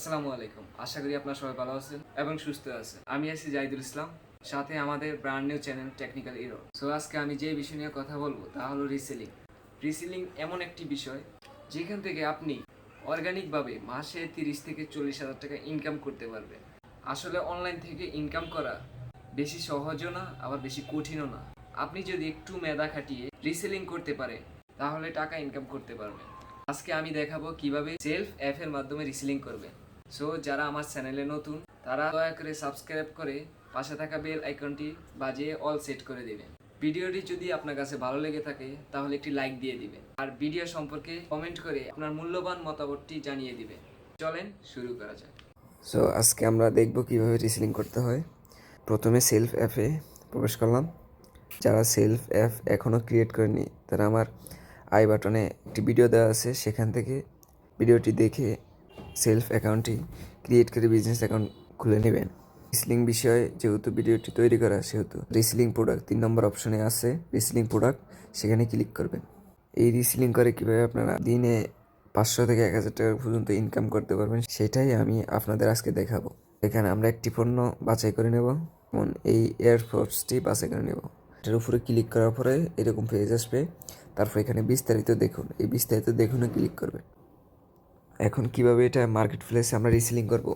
আসসালামু আলাইকুম। আশা করি আপনারা সবাই ভালো আছেন এবং সুস্থ আছেন। আমি আছি জাহিদুল ইসলাম, সাথে আমাদের brand new channel technical hero. So আজকে আমি যে বিষয় নিয়ে কথা বলবো তা হলো রিসেলিং। রিসেলিং এমন একটি বিষয় যেখান থেকে আপনি অর্গানিকভাবে মাসে 30 থেকে 40 হাজার টাকা ইনকাম করতে পারবেন। আসলে অনলাইন থেকে ইনকাম করা বেশি সহজও না, আবার বেশি কঠিনও না। আপনি যদি একটু মেধা খাটিয়ে রিসেলিং করতে পারেন তাহলে টাকা ইনকাম করতে পারবেন। আজকে আমি দেখাবো কিভাবে সেলফ অ্যাপ এর মাধ্যমে রিসেলিং করবেন। সো যারা আমার চ্যানেলে নতুন তারা দয়া করে সাবস্ক্রাইব করে পাশে থাকা বেল আইকনটি বাজিয়ে অল সেট করে দিবেন। ভিডিওটি যদি আপনার কাছে ভালো লেগে থাকে তাহলে একটি লাইক দিয়ে দিবেন আর ভিডিও সম্পর্কে কমেন্ট করে আপনার মূল্যবান মতামতটি জানিয়ে দিবেন। চলেন শুরু করা যাক। সো আজকে আমরা দেখব কিভাবে রিসেলিং করতে হয়। প্রথমে সেলফ অ্যাপে প্রবেশ করলাম। যারা সেলফ অ্যাপ এখনও ক্রিয়েট করেনি তারা আমার আই বাটনে একটি ভিডিও দেওয়া আছে, সেখান থেকে ভিডিওটি দেখে সেলফ অ্যাকাউন্টটি ক্রিয়েট করে বিজনেস অ্যাকাউন্ট খুলে নেবেন। রিসেলিং বিষয়ে যেহেতু ভিডিওটি তৈরি করা, সেহেতু রিসেলিং প্রোডাক্ট 3 নম্বর অপশনে আছে রিসেলিং প্রোডাক্ট, সেখানে ক্লিক করবেন। এই রিসেলিং করে কীভাবে আপনারা দিনে 500 থেকে 1000 টাকা পর্যন্ত ইনকাম করতে পারবেন সেটাই আমি আপনাদের আজকে দেখাবো। এখানে আমরা একটি পণ্য বাছাই করে নেব, যেমন এই এয়ারফোর্সটি বাছাই করে নেব। এটার উপরে ক্লিক করার পরে এরকম পেজ আসবে, তারপর এখানে বিস্তারিত দেখুন, এই বিস্তারিত দেখুনে ক্লিক করবেন। এখন কিভাবে এটা মার্কেট প্লেসে আমরা রিসেলিং করব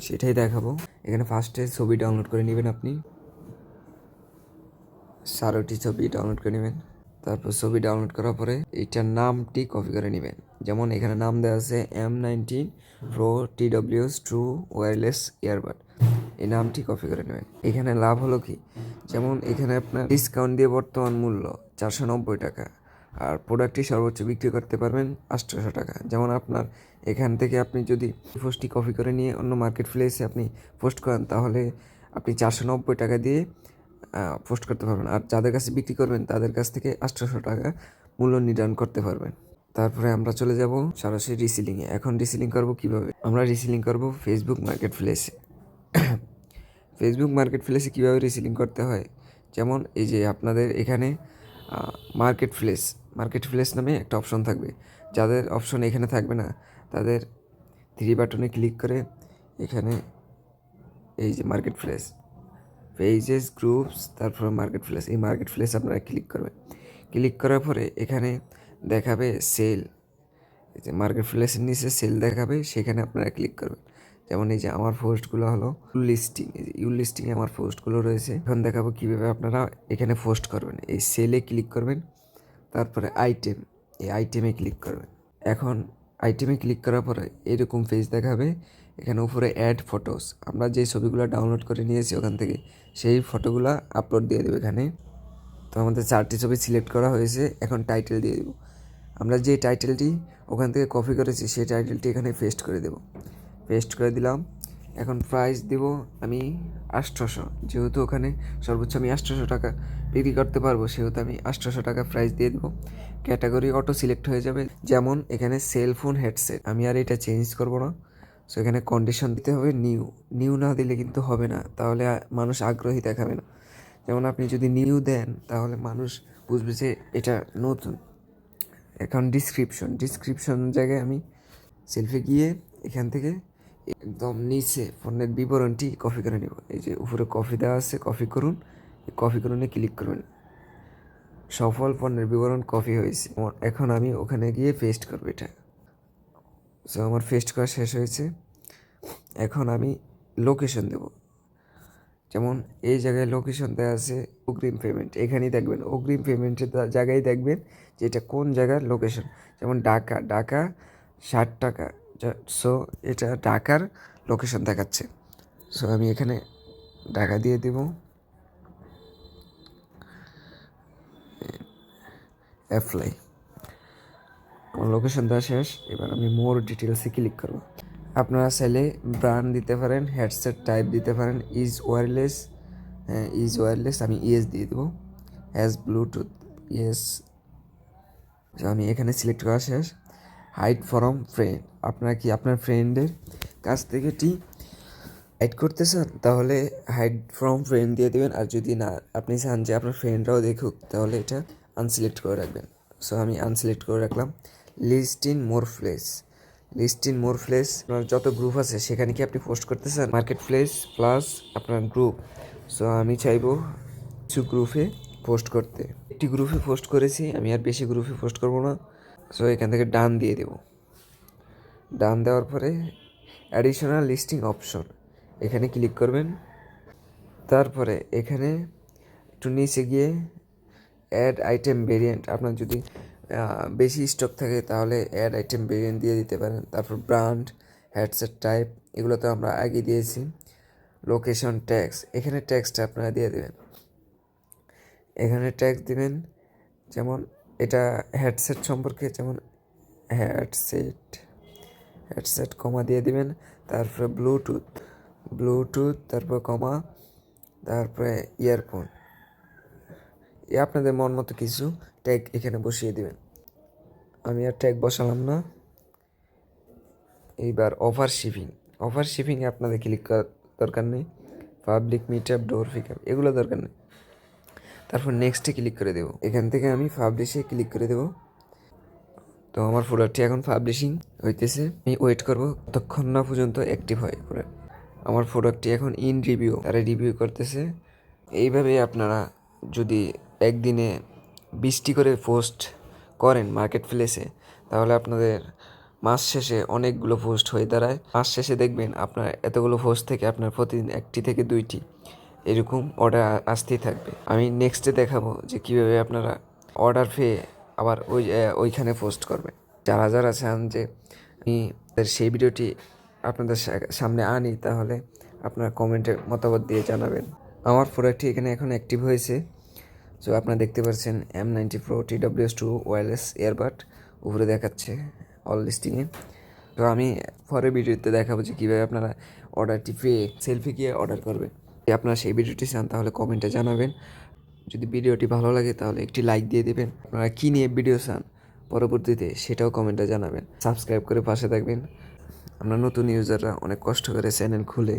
সেটাই দেখাবো। এখানে ফার্স্টে ছবি ডাউনলোড করে নেবেন, আপনি 4টি ছবি ডাউনলোড করে নেবেন। তারপর ছবি ডাউনলোড করার পরে এইটার নামটি কপি করে নেবেন। যেমন এখানে নাম দেওয়া আছে M19 Pro TWS true wireless earbud, এই নামটি কপি করে নেবেন। এখানে লাভ হলো কি, যেমন এখানে আপনার ডিসকাউন্ট দিয়ে বর্তমান মূল্য 490 টাকা, আর প্রোডাক্টটি সর্বোচ্চ বিক্রি করতে পারবেন 800 টাকা। যেমন আপনার এখান থেকে আপনি যদি পোস্টটি কপি করে নিয়ে অন্য মার্কেট প্লেসে আপনি পোস্ট করেন তাহলে আপনি 490 টাকা দিয়ে পোস্ট করতে পারবেন, আর যাদের কাছে বিক্রি করবেন তাদের কাছ থেকে 800 টাকা মূল্য নির্ধারণ করতে পারবেন। তারপরে আমরা চলে যাব সরাসরি রিসেলিংয়ে। এখন রিসেলিং করব কিভাবে, আমরা রিসেলিং করব ফেসবুক মার্কেট প্লেসে। ফেসবুক মার্কেট প্লেসে কীভাবে রিসেলিং করতে হয়, যেমন এই যে আপনাদের এখানে মার্কেট প্লেস নামে একটা অপশন থাকবে। যাদের অপশন এখানে থাকবে না তাদের 3 বাটনে ক্লিক করে এখানে এই যে মার্কেট প্লেস পেজেস গ্রুপস, তারপরে মার্কেট প্লেস, এই মার্কেট প্লেস আপনারা ক্লিক করবেন। ক্লিক করার পরে এখানে দেখাবে সেল, এই যে মার্কেট প্লেসের নিচে সেল দেখাবে, সেখানে আপনারা ক্লিক করবেন। যেমন এই যে আমার পোস্টগুলো হলো লিস্টিং, এই যে লিস্টিংয়ে আমার পোস্টগুলো রয়েছে। এখন দেখাবো কীভাবে আপনারা এখানে পোস্ট করবেন। এই সেলে ক্লিক করবেন, তারপরে আইটেম, এই আইটেমে ক্লিক করবেন। এখন আইটেমে ক্লিক করার পরে এরকম পেজ দেখাবে। এখানে উপরে অ্যাড ফটোস, আমরা যে ছবিগুলো ডাউনলোড করে নিয়েছি ওখান থেকে সেই ফটোগুলো আপলোড দিয়ে দেবো এখানে। তো আমাদের 4টি ছবি সিলেক্ট করা হয়েছে, এখন টাইটেল দিয়ে দেবো। আমরা যে টাইটেলটি ওখান থেকে কপি করেছি সেই টাইটেলটি এখানে পেস্ট করে দেব। পেস্ট করে দিলাম। এখন প্রাইস দিব আমি 800, যেহেতু ওখানে সর্বোচ্চ আমি 800 টাকা বিক্রি করতে পারবো সেহেতু আমি 800 টাকা প্রাইস দিয়ে দেবো। ক্যাটাগরি অটো সিলেক্ট হয়ে যাবে, যেমন এখানে সেলফোন হেডসেট, আমি আর এটা চেঞ্জ করবো না। সো এখানে কন্ডিশন দিতে হবে নিউ না দিলে কিন্তু হবে না, তাহলে মানুষ আগ্রহী দেখাবে না। যেমন আপনি যদি নিউ দেন তাহলে মানুষ বুঝবে যে এটা নতুন। এখন ডিসক্রিপশন জায়গায় আমি সেলফে গিয়ে এখান থেকে একদম নিচে পণ্যের বিবরণটি কপি করে নেব। এই যে উপরে কপি দেওয়া আছে, কপি করুন, কপি করুনে ক্লিক করবেন। সফল পণ্যের বিবরণ কপি হয়েছে। এখন আমি ওখানে গিয়ে পেস্ট করবো এটা। সো আমার পেস্ট করা শেষ হয়েছে। এখন আমি লোকেশন দেব, যেমন এই জায়গায় লোকেশন দেওয়া আছে অগ্রিম পেমেন্ট, এখানেই দেখবেন অগ্রিম পেমেন্টের জায়গায় দেখবেন যে এটা কোন জায়গার লোকেশন। যেমন ঢাকা 60 টাকা, সো এটা ঢাকার লোকেশন দেখাচ্ছে। সো আমি এখানে ঢাকা দিয়ে দেব। অ্যাপ্লাই, আমার লোকেশন দেওয়া শেষ। এবার আমি মোর ডিটেলসে ক্লিক করব। আপনারা চাইলে ব্র্যান্ড দিতে পারেন, হেডসেট টাইপ দিতে পারেন, ইজ ওয়্যারলেস আমি ইয়েস দিয়ে দেবো। হ্যাজ ব্লুটুথ ইয়েস, আমি এখানে সিলেক্ট করা শেষ। হাইড ফ্রম ফ্রেন্ড, আপনারা কি আপনার ফ্রেন্ডের কাছ থেকে হাইড করতে চান তাহলে হাইড ফ্রম ফ্রেন্ড দিয়ে দেবেন, আর যদি না আপনি চান যে আপনার ফ্রেন্ডরাও দেখুক তাহলে এটা আনসিলেক্ট করে রাখবেন। সো আমি আনসিলেক্ট করে রাখলাম। List in more place, list in more place, আপনার যত গ্রুপ আছে সেখানে কি আপনি পোস্ট করতে চান, মার্কেট প্লেস প্লাস আপনার গ্রুপ। সো আমি চাইবো কিছু গ্রুপে পোস্ট করতে। একটি গ্রুপে পোস্ট করেছি, আমি আর বেশি গ্রুপে পোস্ট করবো না। সো এখান থেকে ডান দিয়ে দেব। ডান দেওয়ার পরে অ্যাডিশনাল লিস্টিং অপশন এখানে ক্লিক করবেন। তারপরে এখানে একটু নিচে গিয়ে অ্যাড আইটেম ভেরিয়েন্ট, আপনার যদি বেশি স্টক থাকে তাহলে অ্যাড আইটেম ভেরিয়েন্ট দিয়ে দিতে পারেন। তারপর ব্র্যান্ড, হেডসেট টাইপ এগুলো তো আমরা আগে দিয়েছি। লোকেশন, ট্যাক্স, এখানে ট্যাক্সটা আপনারা দিয়ে দেবেন। এখানে ট্যাক্স দিবেন, যেমন এটা হেডসেট সম্পর্কে, যেমন হেডসেট হেডসেট কমা দিয়ে দিবেন। তারপরে ব্লুটুথ তারপর কমা, তারপরে ইয়ারফোন, আপনাদের মন মতো কিছু ট্যাগ এখানে বসিয়ে দিবেন। আমি আর ট্যাগ বসালাম না। এইবার অফার শিপিংয়ে আপনাদের ক্লিক করার দরকার নেই। পাবলিক মিট আপ, ডোর পিক আপ এগুলো দরকার নেই। তারপর নেক্সটে ক্লিক করে দেবো। এখান থেকে আমি পাবলিশে ক্লিক করে দেবো। তো আমার প্রোডাক্টটি এখন পাবলিশিং হইতেছে, আমি ওয়েট করবো ততক্ষণ না পর্যন্ত অ্যাক্টিভ হয় প্রোডাক্ট। আমার প্রোডাক্টটি এখন ইন রিভিউ, তারা রিভিউ করতেছে। এইভাবে আপনারা যদি একদিনে 20টি করে পোস্ট করেন মার্কেট প্লেসে, তাহলে আপনাদের মাস শেষে অনেকগুলো পোস্ট হয়ে দাঁড়ায়। মাস শেষে দেখবেন আপনার এতগুলো পোস্ট থেকে আপনার প্রতিদিন 1টি থেকে 2টি এরকম অর্ডার আসতেই থাকবে। আমি নেক্সটে দেখাবো যে কীভাবে আপনারা অর্ডার পেয়ে আবার ওইখানে পোস্ট করবেন। যারা যারা চান যে আমি সেই ভিডিওটি আপনাদের সামনে আনি, তাহলে আপনার কমেন্টে মতামত দিয়ে জানাবেন। আমার প্রোডাক্টটি এখানে এখন অ্যাক্টিভ হয়েছে। সো আপনারা দেখতে পাচ্ছেন M90 Pro TWS2 wireless earbud উপরে দেখাচ্ছে অল লিস্টিংয়ে। তো আমি পরের ভিডিওতে দেখাবো যে কীভাবে আপনারা অর্ডারটি পেয়ে সেলফি গিয়ে অর্ডার করবেন। যদি আপনারা সেই ভিডিওটি চান তাহলে কমেন্টে জানাবেন। যদি ভিডিওটি ভালো লাগে তাহলে একটি লাইক দিয়ে দেবেন। আপনারা কী নিয়ে ভিডিও চান পরবর্তীতে সেটাও কমেন্টে জানাবেন। সাবস্ক্রাইব করে পাশে থাকবেন। আমরা নতুন ইউজাররা অনেক কষ্ট করে চ্যানেল খুলে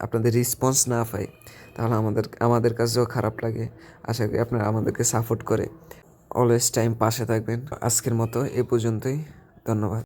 আপনাদের রেসপন্স না পাই, তাহলে আমাদের কাছেও খারাপ লাগে। আশা করি আপনারা আমাদেরকে সাপোর্ট করে অলওয়েজ টাইম পাশে থাকবেন। আজকের মতো এ পর্যন্তই, ধন্যবাদ।